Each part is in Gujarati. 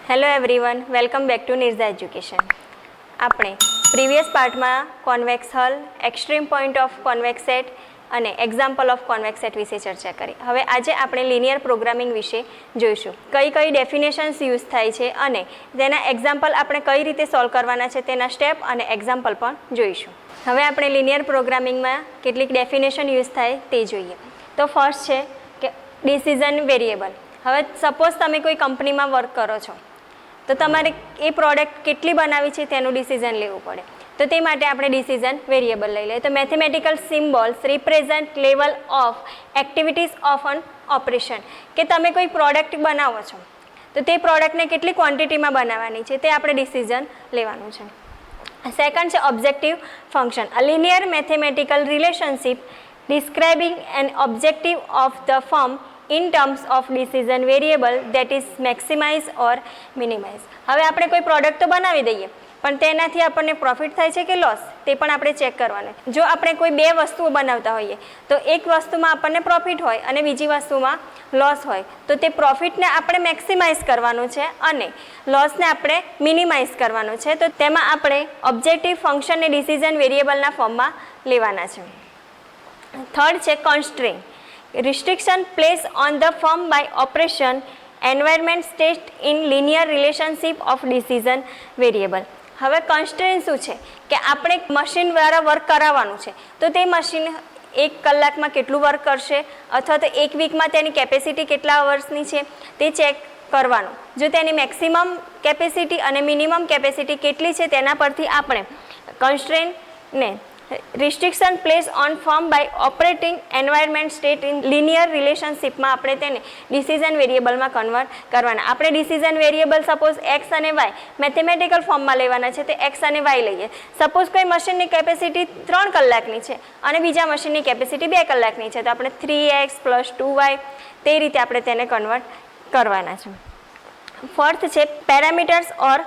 Hello everyone, welcome back to Nirza education. આપણે પ્રીવિયસ પાર્ટમાં convex hull, extreme point of convex set અને એક્ઝામ્પલ ઓફ કોન્વેક્સ સેટ વિશે ચર્ચા કરી. હવે આજે આપણે લિનિયર પ્રોગ્રામિંગ વિશે જોઈશું. કઈ કઈ ડેફિનેશન્સ યુઝ થાય છે અને તેના એક્ઝામ્પલ આપણે કઈ રીતે સોલ્વ કરવાના છે તેના સ્ટેપ અને એક્ઝામ્પલ પણ જોઈશું. હવે આપણે લિનિયર પ્રોગ્રામિંગમાં કેટલીક ડેફિનેશન યુઝ થાય તે જોઈએ. તો ફર્સ્ટ છે કે ડિસિઝન વેરિયેબલ. હવે સપોઝ તમે કોઈ કંપનીમાં વર્ક કરો છો તો તમારે એ પ્રોડક્ટ કેટલી બનાવી છે તેનું ડિસિઝન લેવું પડે. તો તે માટે આપણે ડિસિઝન વેરિયેબલ લઈ લઈએ. તો mathematical symbols represent level of activities of an operation, કે તમે કોઈ પ્રોડક્ટ બનાવો છો તો તે પ્રોડક્ટને કેટલી ક્વોન્ટિટીમાં બનાવવાની છે તે આપણે ડિસિઝન લેવાનું છે. સેકન્ડ છે objective function, a linear mathematical relationship describing an objective of the firm in terms of decision variable that is maximize or minimize. હવે આપણે કોઈ પ્રોડક્ટ તો બનાવી દઈએ પણ તેનાથી આપણને પ્રોફિટ થાય છે કે લોસ તે પણ આપણે ચેક કરવાનું. જો આપણે કોઈ બે વસ્તુઓ બનાવતા હોઈએ તો એક વસ્તુમાં આપણને પ્રોફિટ હોય અને બીજી વસ્તુમાં લોસ હોય તો તે પ્રોફિટને આપણે મેક્સિમાઇઝ કરવાનું છે અને લોસને આપણે મિનિમાઇઝ કરવાનું છે. તો તેમાં આપણે ઓબ્જેક્ટિવ ફંક્શનને ડિસિઝન વેરિયેબલના ફોર્મમાં લેવાના છે. થર્ડ છે constraint, restriction placed on the firm by operation environment state in linear relationship of decision variable. હવે કન્સ્ટ્રેઇન શું છે કે આપણે મશીન દ્વારા વર્ક કરાવવાનું છે તો તે મશીન 1 કલાકમાં કેટલું વર્ક કરશે અથવા તો 1 વીકમાં તેની કેપેસિટી કેટલા અવર્સની છે તે ચેક કરવાનું. જો તેની મેક્સિમમ કેપેસિટી અને મિનિમમ કેપેસિટી કેટલી છે તેના પરથી આપણે કન્સ્ટ્રેઇનને restriction place on firm by operating environment state in linear રિલેશનશિપમાં આપણે તેને ડિસિઝન વેરિયેબલમાં કન્વર્ટ કરવાના. આપણે ડિસિઝન વેરિયેબલ સપોઝ એક્સ અને વાય મેથેમેટિકલ ફોર્મમાં લેવાના છે તો એક્સ અને વાય લઈએ. સપોઝ કોઈ મશીનની કેપેસિટી 3 કલાકની છે અને બીજા મશીનની કેપેસિટી 2 કલાકની છે તો આપણે 3x + 2y તે રીતે આપણે તેને કન્વર્ટ કરવાના છે. ફોર્થ છે parameters or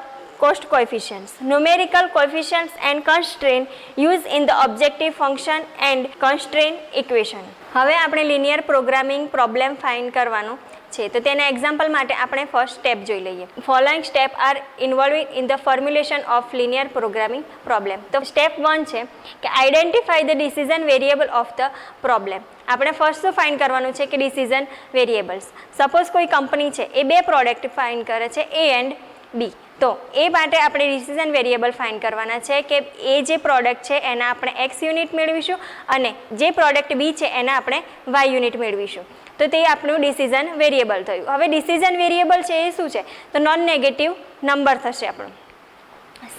cost coefficients, numerical coefficients and constraint used in the objective function and constraint equation. હવે આપણે લિનિયર પ્રોગ્રામિંગ પ્રોબ્લેમ ફાઇન્ડ કરવાનું છે તો તેના એક્ઝામ્પલ માટે આપણે ફર્સ્ટ સ્ટેપ જોઈ લઈએ. Following step are involving in the formulation of linear programming problem. તો સ્ટેપ 1 છે કે identify the decision variable of the problem. આપણે ફર્સ્ટ તો ફાઇન્ડ કરવાનું છે કે ડિસિઝન વેરિયેબલ્સ. સપોઝ કોઈ કંપની છે એ 2 પ્રોડક્ટ ફાઇન્ડ કરે છે A એન્ડ B. તો એ માટે આપણે ડિસિઝન વેરિયેબલ ફાઇન્ડ કરવાના છે કે એ જે પ્રોડક્ટ છે એના આપણે x યુનિટ મેળવીશું અને જે પ્રોડક્ટ B છે એના આપણે y યુનિટ મેળવીશું. તો તે આપણું ડિસિઝન વેરિયેબલ થયું. હવે ડિસિઝન વેરિયેબલ છે એ શું છે તો નોન નેગેટિવ નંબર થશે આપણું.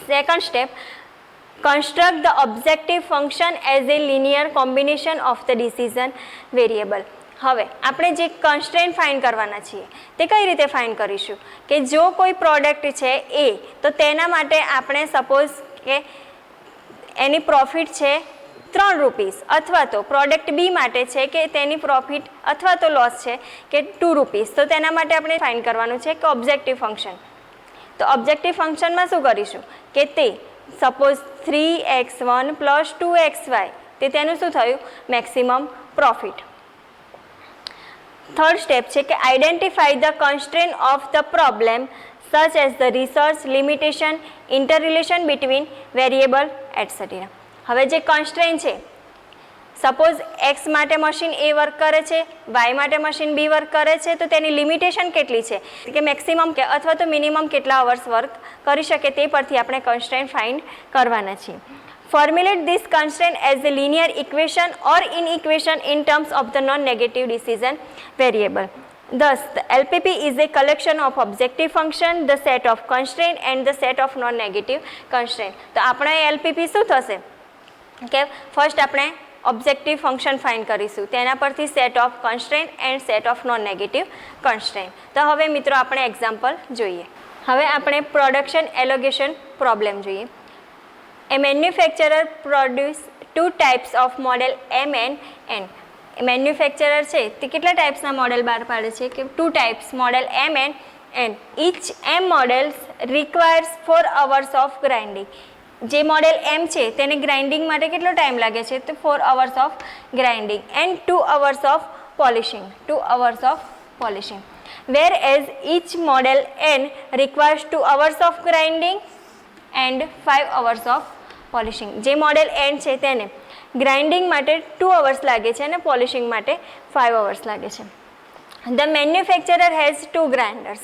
Second step, construct the objective function as a linear combination of the decision variable. હવે આપણે જે કન્સ્ટ્રેન્ટ ફાઇન્ડ કરવાના છીએ તે કઈ રીતે ફાઇન્ડ કરીશું કે જો કોઈ પ્રોડક્ટ છે એ તો તેના માટે આપણે સપોઝ કે એની પ્રોફિટ છે 3 રૂપીસ અથવા તો પ્રોડક્ટ બી માટે છે કે તેની પ્રોફિટ અથવા તો લોસ છે કે 2 રૂપીસ. તો તેના માટે આપણે ફાઇન્ડ કરવાનું છે કે ઓબ્જેક્ટિવ ફંક્શન. તો ઓબ્જેક્ટિવ ફંક્શનમાં શું કરીશું કે તે સપોઝ 3x1 + 2xy તે તેનું શું થયું મેક્સિમમ પ્રોફિટ. થર્ડ સ્ટેપ છે કે identify the constraint of the problem such as the research limitation interrelation between variable etcetera. હવે જે કન્સ્ટ્રેન્ટ છે સપોઝ એક્સ માટે મશીન એ વર્ક કરે છે, વાય માટે મશીન બી વર્ક કરે છે તો તેની લિમિટેશન કેટલી છે કે મેક્સિમમ કે અથવા તો મિનિમમ કેટલા અવર્સ વર્ક કરી શકે તે પરથી આપણે કન્સ્ટ્રેન્ટ ફાઇન્ડ કરવાના છીએ. Formulate this constraint as a linear equation or inequation in terms of the non-negative decision variable. Thus, the LPP is a collection of objective function, the set of constraint and the set of non-negative constraint. તો આપણે LPP શું થશે કે ફર્સ્ટ આપણે ઓબ્જેક્ટિવ ફંક્શન ફાઇન્ડ કરીશું તેના પરથી set of constraint and set of non negative constraint. તો હવે મિત્રો આપણે એક્ઝામ્પલ જોઈએ. હવે આપણે પ્રોડક્શન એલોગેશન પ્રોબ્લેમ જોઈએ. A manufacturer produce 2 types of model M and N. Manufacturer છે તે કેટલા ટાઈપ્સના મોડેલ બહાર પાડે છે કે 2 types model M and N. Each M models requires 4 hours of grinding. જે મોડેલ M છે તેને ગ્રાઇન્ડિંગ માટે કેટલો ટાઈમ લાગે છે તો 4 hours of grinding and 2 hours of polishing. 2 hours of polishing. Whereas each model N requires 2 hours of grinding and 5 hours of polishing. જે મોડેલ N છે તેને ગ્રાઇન્ડિંગ માટે 2 hours લાગે છે અને પોલિશિંગ માટે 5 hours લાગે છે. The manufacturer has 2 grinders.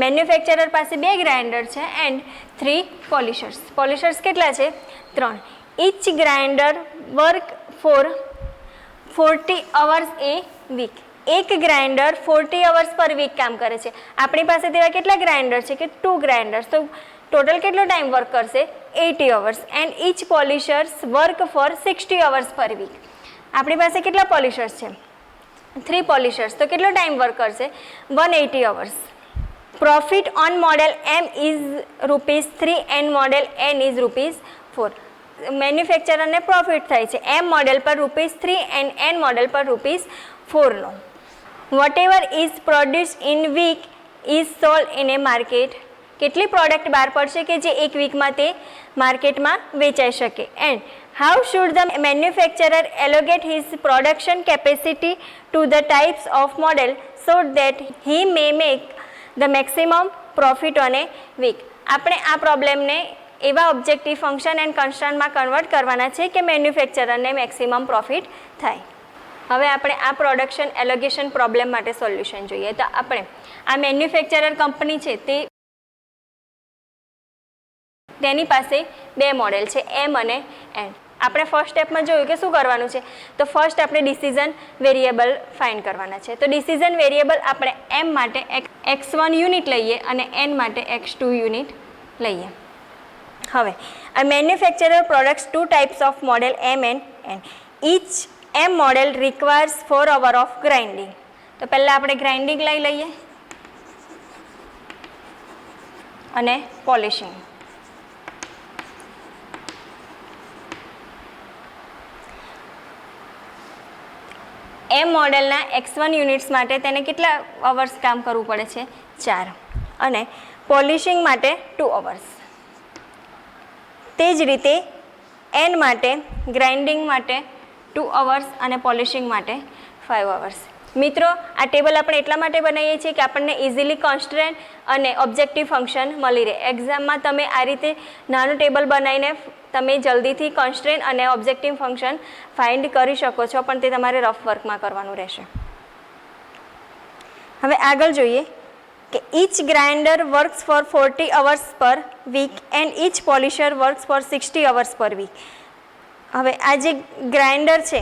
Manufacturer પાસે 2 ગ્રાઇન્ડર છે એન્ડ 3 પોલિશર્સ. પોલિશર્સ કેટલા છે? 3. Each grinder work for 40 hours a week. એક ગ્રાઇન્ડર 40 hours પર વીક કામ કરે છે. આપણી પાસે તેવા કેટલા ગ્રાઇન્ડર છે કે 2 ગ્રાઇન્ડર્સ, તો ટોટલ કેટલો ટાઈમ વર્ક કરશે? 80 hours. And each polishers work for 60 hours per week. આપણી પાસે કેટલા પોલિશર્સ છે? 3 પોલિશર્સ, તો કેટલો ટાઈમ વર્ક કરશે? 180 hours. Profit on model M is ₹3 and model N is ₹4. મેન્યુફેક્ચરરને પ્રોફિટ થાય છે M મોડેલ પર ₹3 એન્ડ N મોડેલ પર ₹4 નો. Whatever is produce in week is sold in a market. કેટલી પ્રોડક્ટ બહાર પડશે કે જે એક વીકમાં તે માર્કેટમાં વેચાઈ શકે. And how should the manufacturer allocate his production capacity to the types of model so that he may make the maximum profit on a week. આપણે આ પ્રોબ્લેમને એવા ઓબ્જેક્ટિવ ફંક્શન એન્ડ કન્સ્ટન્ટમાં કન્વર્ટ કરવાના છે કે મેન્યુફેક્ચરરને મેક્સિમમ પ્રોફિટ થાય. હવે આપણે આ પ્રોડક્શન એલોકેશન પ્રોબ્લેમ માટે સોલ્યુશન જોઈએ. તો આપણે આ મેન્યુફેક્ચરર કંપની છે તેની પાસે 2 મોડેલ છે M અને N. આપણે ફર્સ્ટ સ્ટેપમાં જોયું કે શું કરવાનું છે, તો ફર્સ્ટ આપણે ડિસિઝન વેરિયેબલ ફાઇન્ડ કરવાના છે. તો ડિસિઝન વેરિયેબલ આપણે M માટે x1 યુનિટ લઈએ અને N માટે x2 યુનિટ લઈએ. હવે a manufacturer products 2 types of model M and N. Each M model requires 4 hours of grinding. તો પહેલા આપણે ગ્રાઇન્ડિંગ લઈ લઈએ અને પોલિશિંગ. M મોડેલના x1 યુનિટ્સ માટે તેને કેટલા અવર્સ કામ કરવું પડે છે? 4. અને પોલિશિંગ માટે 2 hours. તે જ રીતે N માટે ગ્રાઇન્ડિંગ માટે 2 hours અને પોલિશિંગ માટે 5 hours. મિત્રો, આ ટેબલ આપણે એટલા માટે બનાવીએ છીએ કે આપણને ઇઝીલી કોન્સ્ટન્ટ અને ઓબ્જેક્ટિવ ફંક્શન મળી રહે. એક્ઝામમાં તમે આ રીતે નાનું ટેબલ બનાવીને તમે જલ્દીથી કોન્સ્ટન્ટ અને ઓબ્જેક્ટિવ ફંક્શન ફાઇન્ડ કરી શકો છો, પણ તે તમારે રફ વર્કમાં કરવાનું રહેશે. હવે આગળ જોઈએ કે each grinder works for 40 hours per week and each polisher works for 60 hours per week. હવે આ જે ગ્રાઇન્ડર છે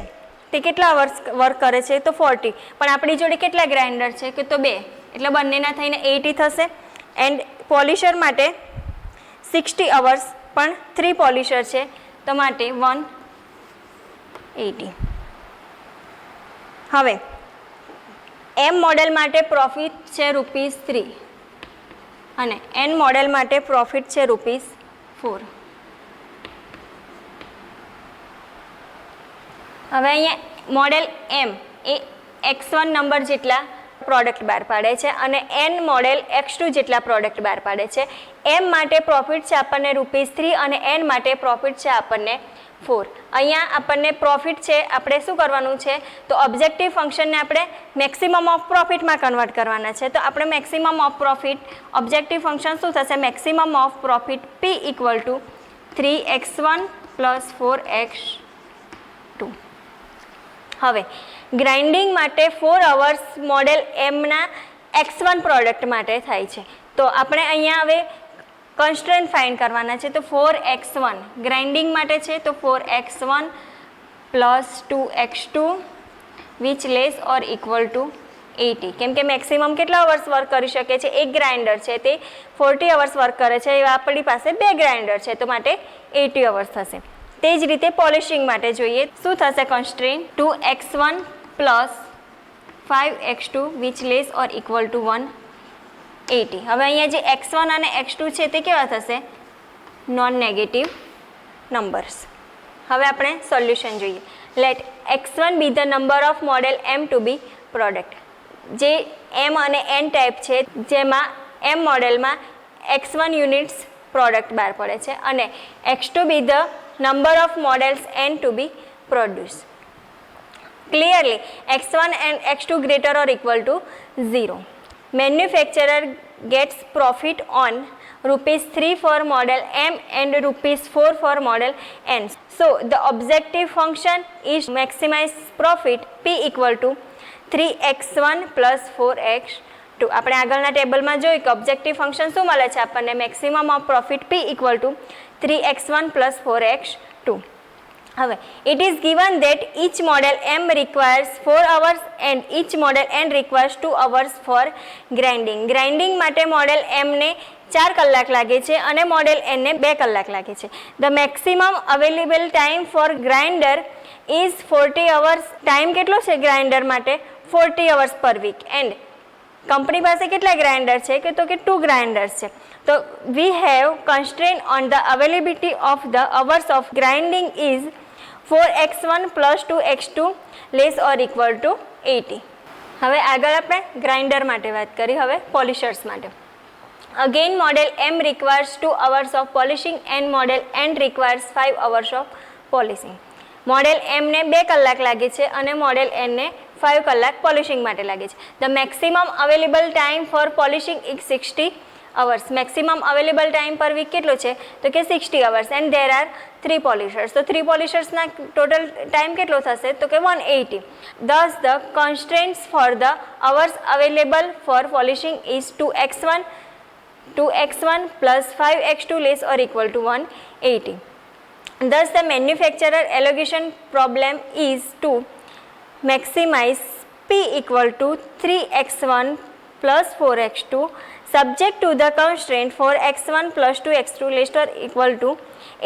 તે કેટલા અવર્સ વર્ક કરે છે? તો 40. પણ આપણી જોડે કેટલા ગ્રાઇન્ડર છે કે તો 2, એટલે બંનેના થઈને 80 થશે. એન્ડ પોલિશર માટે 60 hours, પણ 3 પોલિશર છે તો માટે 180. હવે M મોડેલ માટે પ્રોફિટ છે ₹3 અને N મોડેલ માટે પ્રોફિટ છે ₹4. હવે અહીંયા મોડેલ M એ x1 નંબર જેટલા પ્રોડક્ટ બહાર પાડે છે અને N મોડેલ x2 જેટલા પ્રોડક્ટ બહાર પાડે છે. M માટે પ્રોફિટ છે આપણને ₹3 અને N માટે પ્રોફિટ છે આપણને 4. અહીંયા આપણને પ્રોફિટ છે, આપણે શું કરવાનું છે, તો ઓબ્જેક્ટિવ ફંક્શનને આપણે મેક્સિમમ ઓફ પ્રોફિટમાં કન્વર્ટ કરવાના છે. તો આપણે maximum of profit objective function શું થશે? Maximum of profit P = 3x1 + 4x2. હવે ગ્રાઇન્ડિંગ માટે 4 hours મોડેલ એમના x1 પ્રોડક્ટ માટે થાય છે. તો આપણે અહીંયા હવે કોન્સ્ટન્ટ ફાઇન્ડ કરવાના છે. તો 4x1 ગ્રાઇન્ડિંગ માટે છે, તો 4x1 + 2x2 which less or equal to 80. કેમ કે મેક્સિમમ કેટલા અવર્સ વર્ક કરી શકે છે? એક ગ્રાઇન્ડર છે તે 40 hours વર્ક કરે છે, એવા આપણી પાસે 2 ગ્રાઇન્ડર છે તો માટે 80 hours થશે. તે જ રીતે પોલિશિંગ માટે જોઈએ શું થશે? Constraint 2x1 + 5x2 which less or equal to 180. હવે અહીંયા જે x1 અને x2 છે તે કેવા થશે? Non negative numbers. હવે આપણે સોલ્યુશન જોઈએ. Let x1 be the number of model M to be product. જે M અને N ટાઈપ છે જેમાં M મોડેલમાં x1 યુનિટ્સ પ્રોડક્ટ બહાર પડે છે અને x2 be the number of models N to be produce. Clearly, x1 and x2 greater or equal to 0. Manufacturer gets profit on ₹3 for model M and ₹4 for model N. So, the objective function is maximize profit P equal to 3x1 plus 4x2. આપણે આગળના ટેબલમાં જોયું કે ઓબ્જેક્ટિવ ફંક્શન શું મળે છે આપણને maximum of profit P equal to 3x1 plus 4x2. હવે it is given that each model M requires 4 hours and each model N requires 2 hours for grinding. Grinding માટે મોડેલ M ને 4 કલાક લાગે છે અને મોડેલ N ને 2 કલાક લાગે છે. The maximum available time for grinder is 40 hours. Time કેટલો છે ગ્રાઇન્ડર માટે? 40 hours per week. And company પાસે કેટલા ગ્રાઇન્ડર છે કે તો કે 2 ગ્રાઇન્ડર્સ છે. તો we have constraint on the availability of the hours of grinding is 4x1 plus 2x2 less or equal to 80. હવે આગળ આપણે ગ્રાઇન્ડર માટે વાત કરી. હવે પોલિશર્સ માટે again model M requires 2 hours of polishing and model N requires 5 hours of polishing. Model M ને 2 કલાક લાગે છે અને મોડેલ N ને 5 કલાક પોલિશિંગ માટે લાગે છે. The maximum available time for polishing is 60 hours. maximum available time per week કેટલો છે તો કે 60 hours and there are 3 polishers. તો 3 polishersના total time કેટલો થશે તો કે 180. Thus the constraints for the hours available for polishing is 2x1 plus 5x2 less or equal to 180. Thus the manufacturer allocation problem is to maximize P equal to 3x1 plus 4x2 subject to the constraint for x1 plus 2x2 less or equal to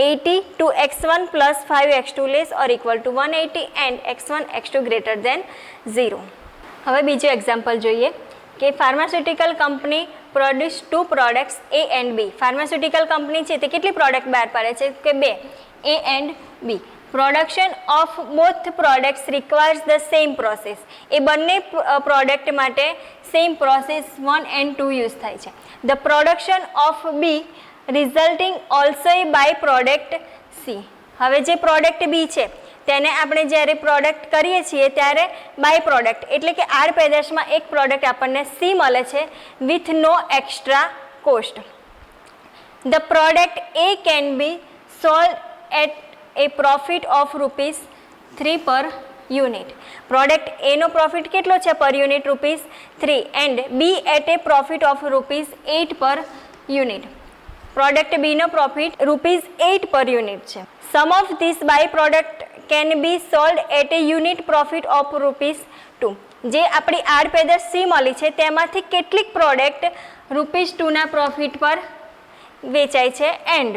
80 to x1 plus 5x2 less or equal to 180 and x1 x2 greater than 0. હવે બીજું એક્ઝામ્પલ જોઈએ કે pharmaceutical company produce 2 products A and B. Pharmaceutical company છે તે કેટલી પ્રોડક્ટ બહાર પાડે છે કે 2 A and B. Production of both products requires the same process. એ બંને પ્રોડક્ટ માટે સેમ પ્રોસેસ 1 and 2 યુઝ થાય છે. The production of B resulting also by product C. હવે જે પ્રોડક્ટ B છે તેને આપણે જ્યારે પ્રોડક્ટ કરીએ છીએ ત્યારે બાય પ્રોડક્ટ એટલે કે આર પેદાશમાં એક પ્રોડક્ટ આપણને C મળે છે with no extra cost. The product A can be sold at a profit of ₹3 per unit. Product A નો પ્રોફિટ કેટલો છે per unit ₹3 and B at a profit of ₹8 per unit. Product B નો પ્રોફિટ ₹8 per unit છે. Some of this by product can be sold at a unit profit of ₹2. જે આપણી આર પેદાશ C મળી છે તેમાંથી કેટલીક પ્રોડક્ટ ₹2 ના પ્રોફિટ પર વેચાય છે and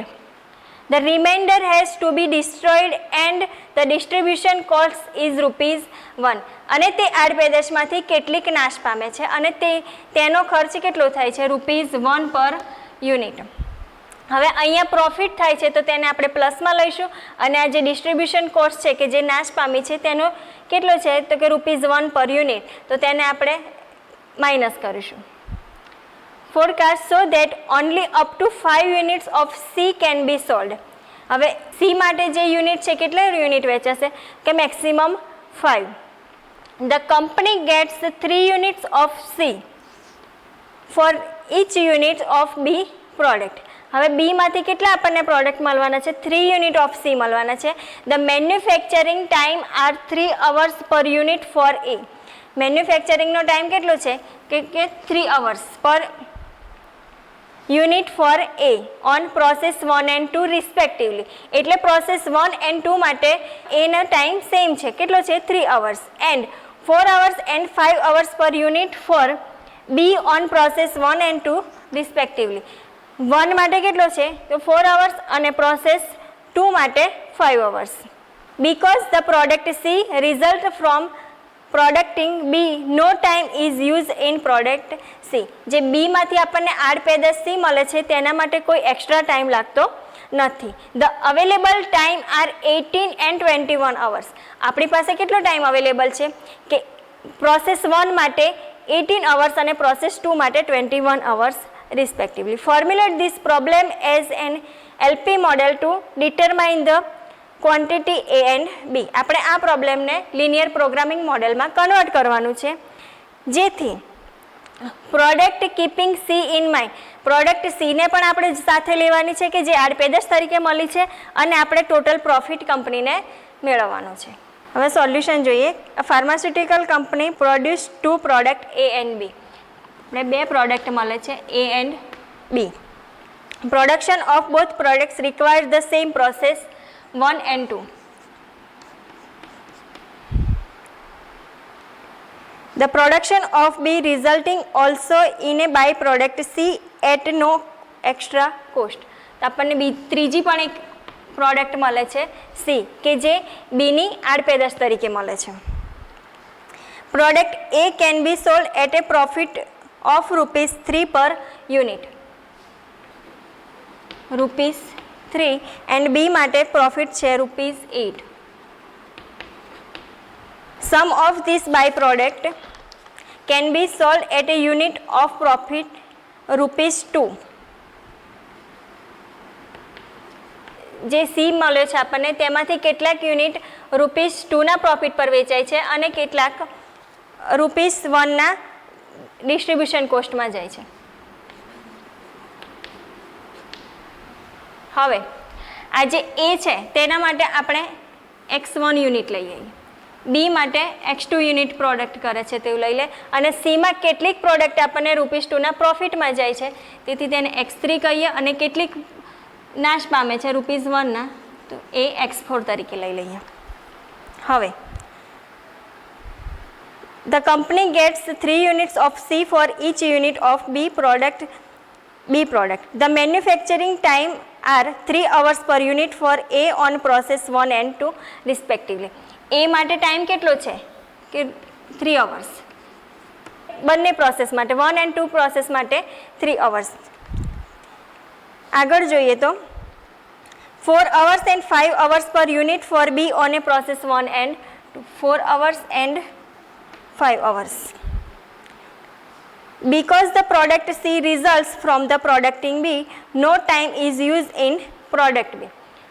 the remainder has to be destroyed and the distribution cost is ₹1. અને તે આડ પેદાશમાંથી કેટલીક નાશ પામે છે અને તેનો ખર્ચ કેટલો થાય છે ₹1 પર યુનિટ. હવે અહીંયા પ્રોફિટ થાય છે તો તેને આપણે પ્લસમાં લઈશું અને આ જે ડિસ્ટ્રીબ્યુશન કોસ્ટ છે કે જે નાશ પામી છે તેનો કેટલો છે તો કે ₹1 પર યુનિટ તો તેને આપણે માઇનસ કરીશું. Forecast so that only up to 5 units of C can be sold. હવે C માટે જે યુનિટ છે કેટલા યુનિટ વેચાશે કે maximum 5. The company gets 3 units of C for each unit of B product. હવે B માંથી કેટલા આપણને પ્રોડક્ટ મળવાના છે 3 યુનિટ ઓફ C મળવાના છે. The manufacturing time are 3 hours per unit for A. મેન્યુફેક્ચરિંગનો ટાઈમ કેટલો છે કે 3 hours per unit for A on process 1 and 2 respectively. એટલે પ્રોસેસ 1 and 2 માટે એનો ટાઈમ સેમ છે કેટલો છે 3 hours and 4 hours and 5 hours per unit for B on process 1 and 2 respectively. 1 માટે કેટલો છે તો 4 hours અને પ્રોસેસ 2 માટે 5 hours. Because the product C result from producting B, no time is used in product C. જે B માંથી આપણને આડ પેદાશ C મળે છે તેના માટે કોઈ એક્સ્ટ્રા ટાઈમ લાગતો નથી. The available time are 18 and 21 hours. આપણી પાસે કેટલો ટાઈમ અવેલેબલ છે કે પ્રોસેસ 1 માટે 18 hours અને પ્રોસેસ 2 માટે 21 hours respectively. Formulate this problem as an LP model to determine the quantity A and B. આપણે આ પ્રોબ્લેમને લિનિયર પ્રોગ્રામિંગ મોડેલમાં કન્વર્ટ કરવાનું છે, જેથી product keeping C in mind, product સીને પણ આપણે સાથે લેવાની છે કે જે આડપેદાશ તરીકે મળી છે, અને આપણે ટોટલ પ્રોફિટ કંપનીને મેળવવાનો છે. હવે સોલ્યુશન જોઈએ. Pharmaceutical company produce 2 product A and B. આપણે 2 પ્રોડક્ટ મળે છે A and B. Production of both products require the same process 1 and 2. The production of B resulting also in a byproduct C at no extra cost. તો આપણને ત્રીજી પણ એક પ્રોડક્ટ મળે છે C, કે જે બીની આડપેદાશ તરીકે મળે છે. Product A can be sold at a profit of ₹3 per unit. ₹3 and B માટે પ્રોફિટ છે ₹8. Some of this byproduct can be sold at a unit of profit ₹2. જે સી મળ્યો છે આપણને તેમાંથી કેટલાક યુનિટ ₹2ના પ્રોફિટ પર વેચાય છે અને કેટલાક ₹1ના ડિસ્ટ્રીબ્યુશન કોસ્ટમાં જાય છે. હવે આ જે એ છે તેના માટે આપણે X1 યુનિટ લઈ આવીએ, બી માટે X2 યુનિટ પ્રોડક્ટ કરે છે તેવું લઈ લે, અને સીમાં કેટલીક પ્રોડક્ટ આપણને ₹2ના પ્રોફિટમાં જાય છે તેથી તેને X3 કહીએ, અને કેટલીક નાશ પામે છે ₹1ના, તો એ X4 તરીકે લઈ લઈએ. હવે the company gets 3 units of C for each unit of B product. The manufacturing time are 3 hours per unit for A on process 1 and 2 respectively. એ માટે ટાઈમ કેટલો છે કે 3 hours. બંને પ્રોસેસ માટે 1 and 2 પ્રોસેસ માટે 3 hours. આગળ જોઈએ તો 4 hours and 5 hours per unit for B on a process 1 and 2. 4 hours and 5 hours. Because the product C results from the producting B, no time is used in product B.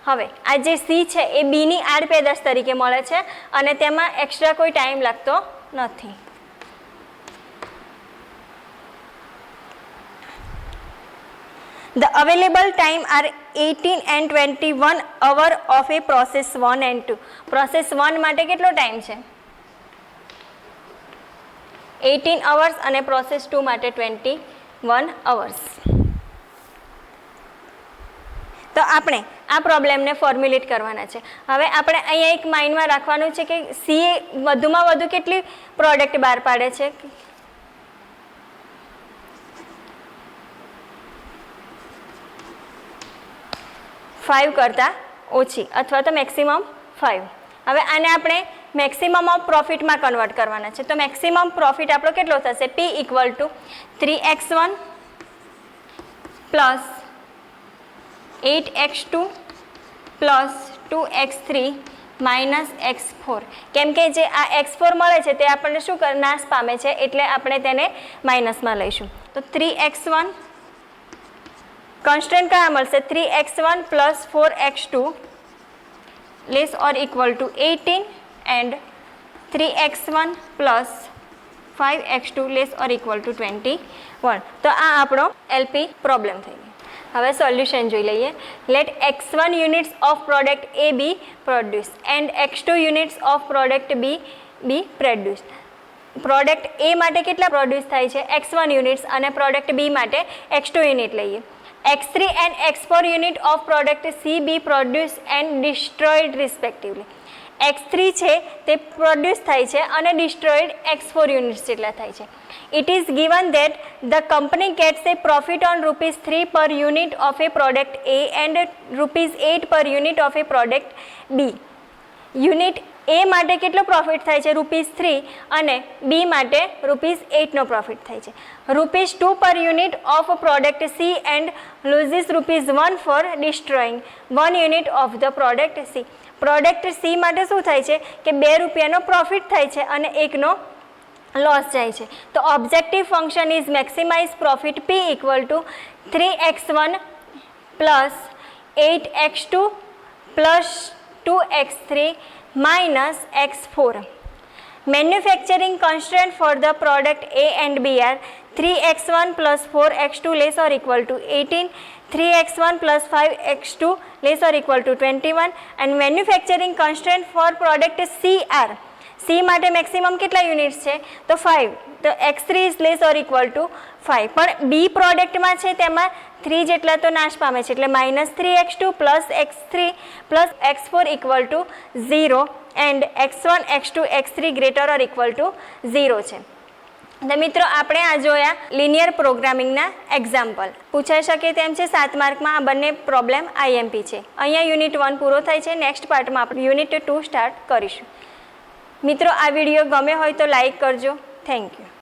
હવે આ જે સી છે એ બીની આડપેદાશ તરીકે મળે છે અને તેમાં એક્સ્ટ્રા કોઈ ટાઈમ લાગતો નથી. The available time are 18 and 21 hour of a process 1 and 2. Process 1 માટે કેટલો ટાઈમ છે? 18 hours અને process 2 માટે 21 hours. તો આપણે આ પ્રોબ્લેમને ફોર્મ્યુલેટ કરવાના છે. હવે આપણે અહીંયા એક માઇન્ડમાં રાખવાનું છે કે સી વધુમાં વધુ કેટલી પ્રોડક્ટ બહાર પાડે છે? 5 કરતાં ઓછી અથવા તો મેક્સિમમ 5. હવે આને આપણે મેક્સિમમ ઓફ પ્રોફિટમાં કન્વર્ટ કરવાના છે. તો મેક્સિમમ પ્રોફિટ આપણો કેટલો થશે? P = 3x1 plus 8x2 plus 2x3 minus x4. કેમ કે જે આ x4 મળે છે તે આપણને શું નાશ પામે છે, એટલે આપણે તેને માઇનસમાં લઈશું. તો 3x1 કોન્સ્ટન્ટ કયા મળશે? 3x1 plus 4x2 less or equal to 18 and 3x1 plus 5x2 less or equal to 21. તો આ આપણો એલપી પ્રોબ્લેમ થઈ ગયો. હવે સોલ્યુશન જોઈ લઈએ. Let x1 units of product A B produce and x2 units of product B B produce. Product A માટે કેટલા પ્રોડ્યુસ થાય છે? x1 યુનિટ્સ, અને પ્રોડક્ટ બી માટે x2 યુનિટ લઈએ. x3 and x4 unit of product C be produced and destroyed respectively. x3 છે તે પ્રોડ્યુસ થાય છે અને ડિસ્ટ્રોયડ x4 યુનિટ્સ જેટલા થાય છે. It is given that the company gets a profit on ₹3 per unit of a product A and ₹8 per unit of a product B. Unit A માટે કેટલો પ્રોફિટ થાય છે? ₹3, અને બી માટે ₹8નો પ્રોફિટ થાય છે. ₹2 per unit of product C and loses ₹1 for destroying 1 unit of the product C. Product C માટે શું થાય છે કે ₹2નો પ્રોફિટ થાય છે અને 1નો લોસ જાય છે. તો objective function is maximise profit P = 3x1 plus 8x2 plus 2x3 minus x4. Manufacturing constraint for the product A and B are 3x1 plus 4x2 less or equal to 18, 3x1 plus 5x2 less or equal to 21 and manufacturing constraint for product C are C માટે મેક્સિમમ કેટલા યુનિટ્સ છે તો 5, તો x3 is less or equal to 5, પણ બી પ્રોડક્ટમાં છે તેમાં 3 જેટલા તો નાશ પામે છે એટલે -3x2 plus x3 plus x4 equal to 0 and x1 x2 x3 greater or equal two 0 છે. તો મિત્રો આપણે આ જોયા લિનિયર પ્રોગ્રામિંગના એક્ઝામ્પલ. પૂછાઈ શકે તેમ છે 7 માર્કમાં આ બંને પ્રોબ્લેમ આઈએમપી છે. અહીંયા યુનિટ 1 પૂરો થાય છે. નેક્સ્ટ પાર્ટમાં આપણે યુનિટ 2 સ્ટાર્ટ કરીશું. મિત્રો આ વિડીયો ગમે હોય તો લાઈક કરજો. Thank you.